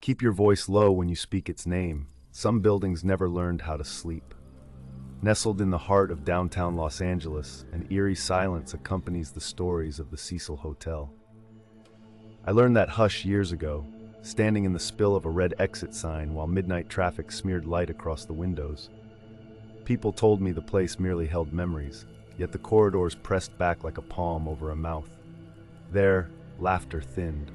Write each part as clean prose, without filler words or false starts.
Keep your voice low when you speak its name. Some buildings never learned how to sleep. Nestled in the heart of downtown Los Angeles, an eerie silence accompanies the stories of the Cecil Hotel. I learned that hush years ago, standing in the spill of a red exit sign while midnight traffic smeared light across the windows. People told me the place merely held memories, yet the corridors pressed back like a palm over a mouth. There, laughter thinned,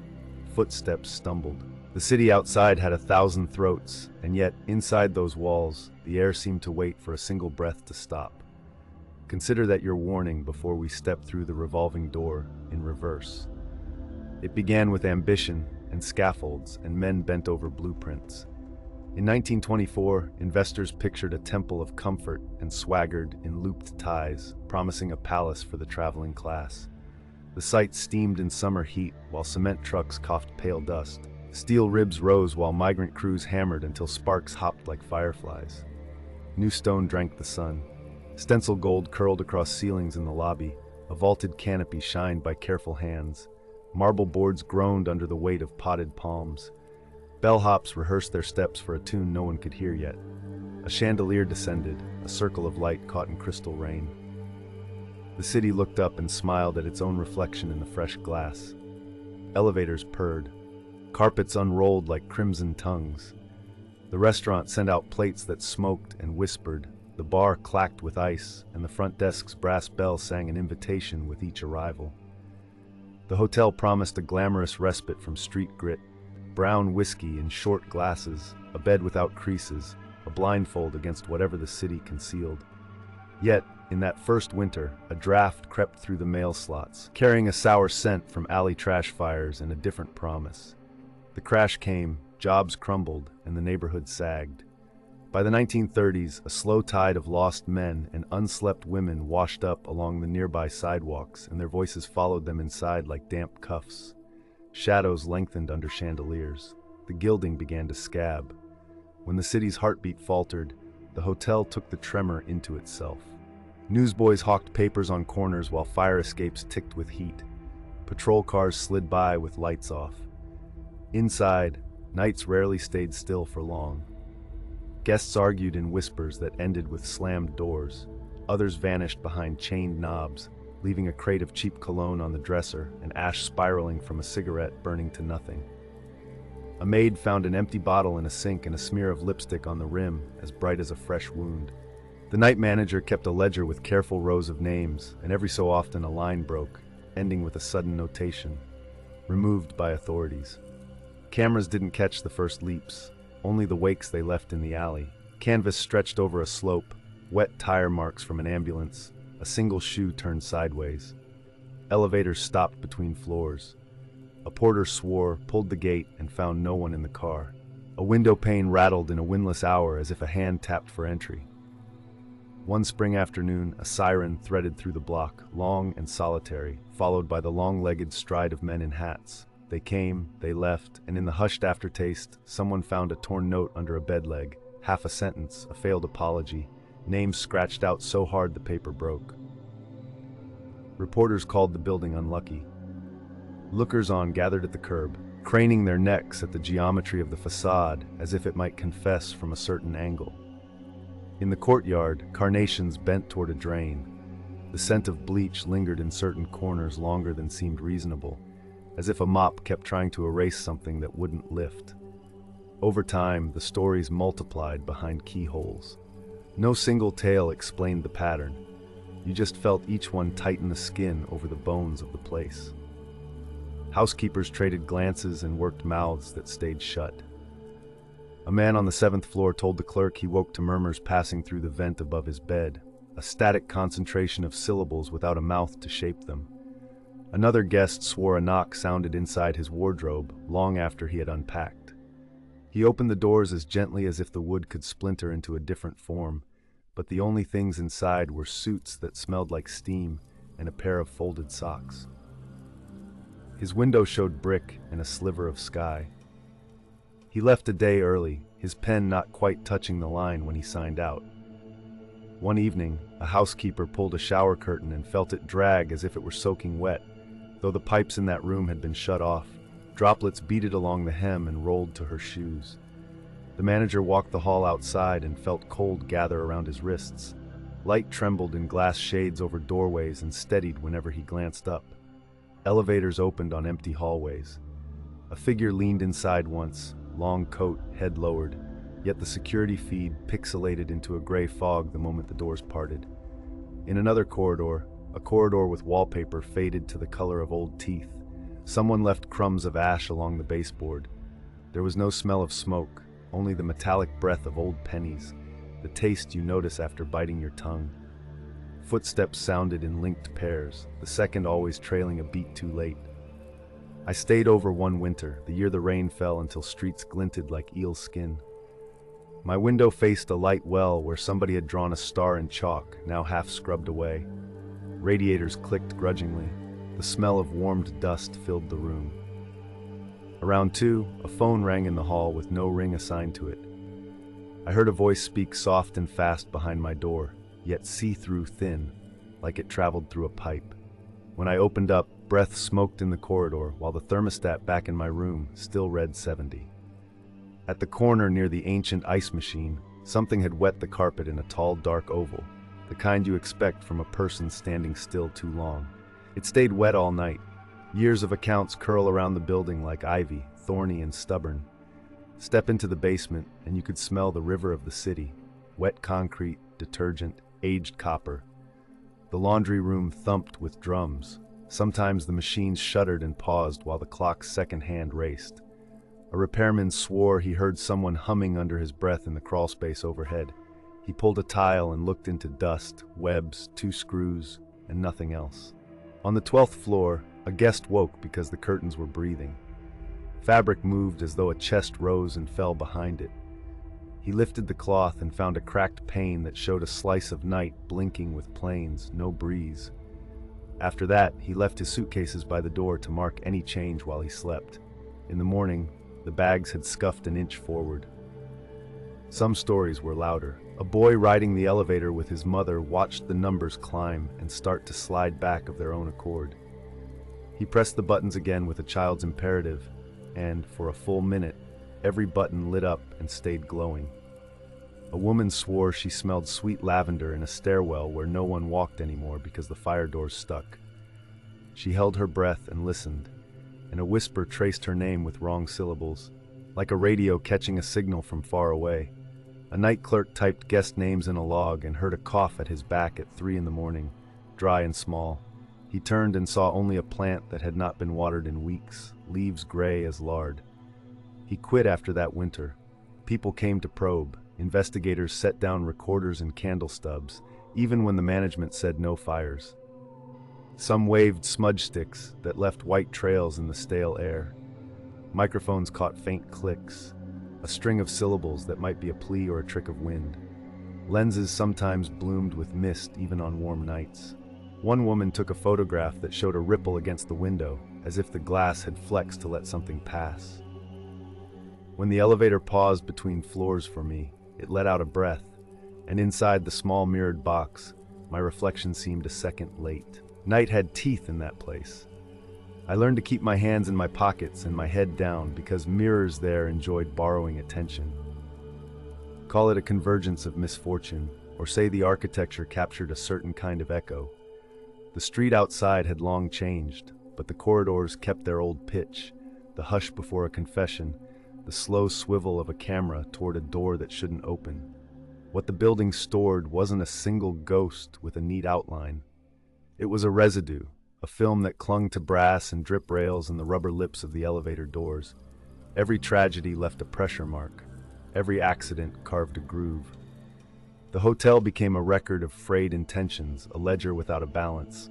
footsteps stumbled. The city outside had 1,000 throats, and yet, inside those walls, the air seemed to wait for a single breath to stop. Consider that your warning before we step through the revolving door in reverse. It began with ambition and scaffolds and men bent over blueprints. In 1924, investors pictured a temple of comfort and swaggered in looped ties, promising a palace for the traveling class. The site steamed in summer heat while cement trucks coughed pale dust. Steel ribs rose while migrant crews hammered until sparks hopped like fireflies. New stone drank the sun. Stencil gold curled across ceilings in the lobby. A vaulted canopy shined by careful hands. Marble boards groaned under the weight of potted palms. Bellhops rehearsed their steps for a tune no one could hear yet. A chandelier descended, a circle of light caught in crystal rain. The city looked up and smiled at its own reflection in the fresh glass. Elevators purred. Carpets unrolled like crimson tongues. The restaurant sent out plates that smoked and whispered. The bar clacked with ice, and the front desk's brass bell sang an invitation with each arrival. The hotel promised a glamorous respite from street grit. Brown whiskey in short glasses, a bed without creases, a blindfold against whatever the city concealed. Yet, in that first winter, a draft crept through the mail slots, carrying a sour scent from alley trash fires and a different promise. The crash came, jobs crumbled, and the neighborhood sagged. By the 1930s, a slow tide of lost men and unslept women washed up along the nearby sidewalks, and their voices followed them inside like damp cuffs. Shadows lengthened under chandeliers. The gilding began to scab. When the city's heartbeat faltered, the hotel took the tremor into itself. Newsboys hawked papers on corners while fire escapes ticked with heat. Patrol cars slid by with lights off. Inside, nights rarely stayed still for long. Guests argued in whispers that ended with slammed doors. Others vanished behind chained knobs, leaving a crate of cheap cologne on the dresser and ash spiraling from a cigarette burning to nothing. A maid found an empty bottle in a sink and a smear of lipstick on the rim, as bright as a fresh wound. The night manager kept a ledger with careful rows of names, and every so often a line broke, ending with a sudden notation: removed by authorities. Cameras didn't catch the first leaps, only the wakes they left in the alley. Canvas stretched over a slope, wet tire marks from an ambulance, a single shoe turned sideways. Elevators stopped between floors. A porter swore, pulled the gate, and found no one in the car. A window pane rattled in a windless hour as if a hand tapped for entry. One spring afternoon, a siren threaded through the block, long and solitary, followed by the long-legged stride of men in hats. They came, they left, and in the hushed aftertaste, someone found a torn note under a bed leg, half a sentence, a failed apology, names scratched out so hard the paper broke. Reporters called the building unlucky. Lookers-on gathered at the curb, craning their necks at the geometry of the facade as if it might confess from a certain angle. In the courtyard, carnations bent toward a drain. The scent of bleach lingered in certain corners longer than seemed reasonable, as if a mop kept trying to erase something that wouldn't lift. Over time, the stories multiplied behind keyholes. No single tale explained the pattern. You just felt each one tighten the skin over the bones of the place. Housekeepers traded glances and worked mouths that stayed shut. A man on the 7th floor told the clerk he woke to murmurs passing through the vent above his bed, a static concentration of syllables without a mouth to shape them. Another guest swore a knock sounded inside his wardrobe long after he had unpacked. He opened the doors as gently as if the wood could splinter into a different form, but the only things inside were suits that smelled like steam and a pair of folded socks. His window showed brick and a sliver of sky. He left a day early, his pen not quite touching the line when he signed out. One evening, a housekeeper pulled a shower curtain and felt it drag as if it were soaking wet, though the pipes in that room had been shut off. Droplets beaded along the hem and rolled to her shoes. The manager walked the hall outside and felt cold gather around his wrists. Light trembled in glass shades over doorways and steadied whenever he glanced up. Elevators opened on empty hallways. A figure leaned inside once, long coat, head lowered, yet the security feed pixelated into a gray fog the moment the doors parted. In another corridor, a corridor with wallpaper faded to the color of old teeth. Someone left crumbs of ash along the baseboard. There was no smell of smoke, only the metallic breath of old pennies, the taste you notice after biting your tongue. Footsteps sounded in linked pairs, the second always trailing a beat too late. I stayed over one winter, the year the rain fell until streets glinted like eel skin. My window faced a light well where somebody had drawn a star in chalk, now half scrubbed away. Radiators clicked grudgingly. The smell of warmed dust filled the room. Around 2, a phone rang in the hall with no ring assigned to it. I heard a voice speak soft and fast behind my door, yet see-through thin, like it traveled through a pipe. When I opened up, breath smoked in the corridor, while the thermostat back in my room still read 70. At the corner near the ancient ice machine, something had wet the carpet in a tall, dark oval, the kind you expect from a person standing still too long. It stayed wet all night. Years of accounts curl around the building like ivy, thorny and stubborn. Step into the basement, and you could smell the river of the city. Wet concrete, detergent, aged copper. The laundry room thumped with drums. Sometimes the machines shuddered and paused while the clock's second hand raced. A repairman swore he heard someone humming under his breath in the crawlspace overhead. He pulled a tile and looked into dust, webs, 2 screws, and nothing else. On the 12th floor, a guest woke because the curtains were breathing. Fabric moved as though a chest rose and fell behind it. He lifted the cloth and found a cracked pane that showed a slice of night blinking with planes, no breeze. After that, he left his suitcases by the door to mark any change while he slept. In the morning, the bags had scuffed an inch forward. Some stories were louder. A boy riding the elevator with his mother watched the numbers climb and start to slide back of their own accord. He pressed the buttons again with a child's imperative, and, for a full minute, every button lit up and stayed glowing. A woman swore she smelled sweet lavender in a stairwell where no one walked anymore because the fire doors stuck. She held her breath and listened, and a whisper traced her name with wrong syllables, like a radio catching a signal from far away. A night clerk typed guest names in a log and heard a cough at his back at 3 in the morning, dry and small. He turned and saw only a plant that had not been watered in weeks, leaves gray as lard. He quit after that winter. People came to probe. Investigators set down recorders and candle stubs, even when the management said no fires. Some waved smudge sticks that left white trails in the stale air. Microphones caught faint clicks, a string of syllables that might be a plea or a trick of wind. Lenses sometimes bloomed with mist even on warm nights. One woman took a photograph that showed a ripple against the window, as if the glass had flexed to let something pass. When the elevator paused between floors for me, it let out a breath, and inside the small mirrored box, my reflection seemed a second late. Night had teeth in that place. I learned to keep my hands in my pockets and my head down because mirrors there enjoyed borrowing attention. Call it a convergence of misfortune, or say the architecture captured a certain kind of echo. The street outside had long changed, but the corridors kept their old pitch, the hush before a confession, the slow swivel of a camera toward a door that shouldn't open. What the building stored wasn't a single ghost with a neat outline. It was a residue, a film that clung to brass and drip rails and the rubber lips of the elevator doors. Every tragedy left a pressure mark. Every accident carved a groove. The hotel became a record of frayed intentions, a ledger without a balance.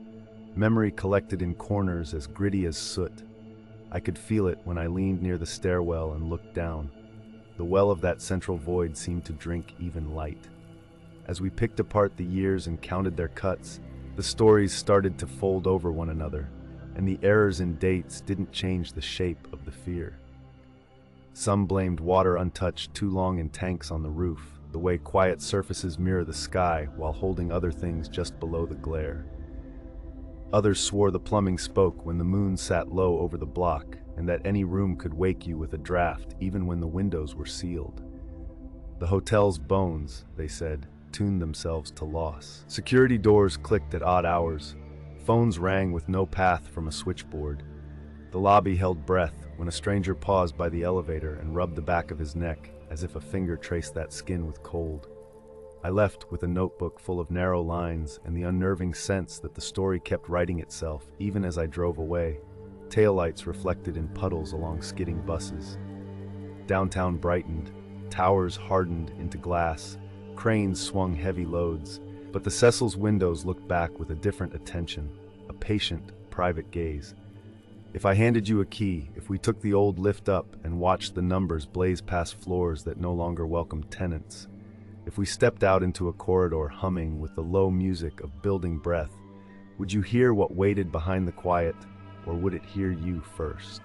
Memory collected in corners as gritty as soot. I could feel it when I leaned near the stairwell and looked down. The well of that central void seemed to drink even light. As we picked apart the years and counted their cuts, the stories started to fold over one another, and the errors in dates didn't change the shape of the fear. Some blamed water untouched too long in tanks on the roof, the way quiet surfaces mirror the sky while holding other things just below the glare. Others swore the plumbing spoke when the moon sat low over the block, and that any room could wake you with a draft even when the windows were sealed. The hotel's bones, they said, tuned themselves to loss. Security doors clicked at odd hours. Phones rang with no path from a switchboard. The lobby held breath when a stranger paused by the elevator and rubbed the back of his neck as if a finger traced that skin with cold. I left with a notebook full of narrow lines and the unnerving sense that the story kept writing itself even as I drove away. Taillights reflected in puddles along skidding buses. Downtown brightened, towers hardened into glass, cranes swung heavy loads, but the Cecil's windows looked back with a different attention, a patient, private gaze. If I handed you a key, if we took the old lift up and watched the numbers blaze past floors that no longer welcomed tenants, if we stepped out into a corridor humming with the low music of building breath, would you hear what waited behind the quiet, or would it hear you first?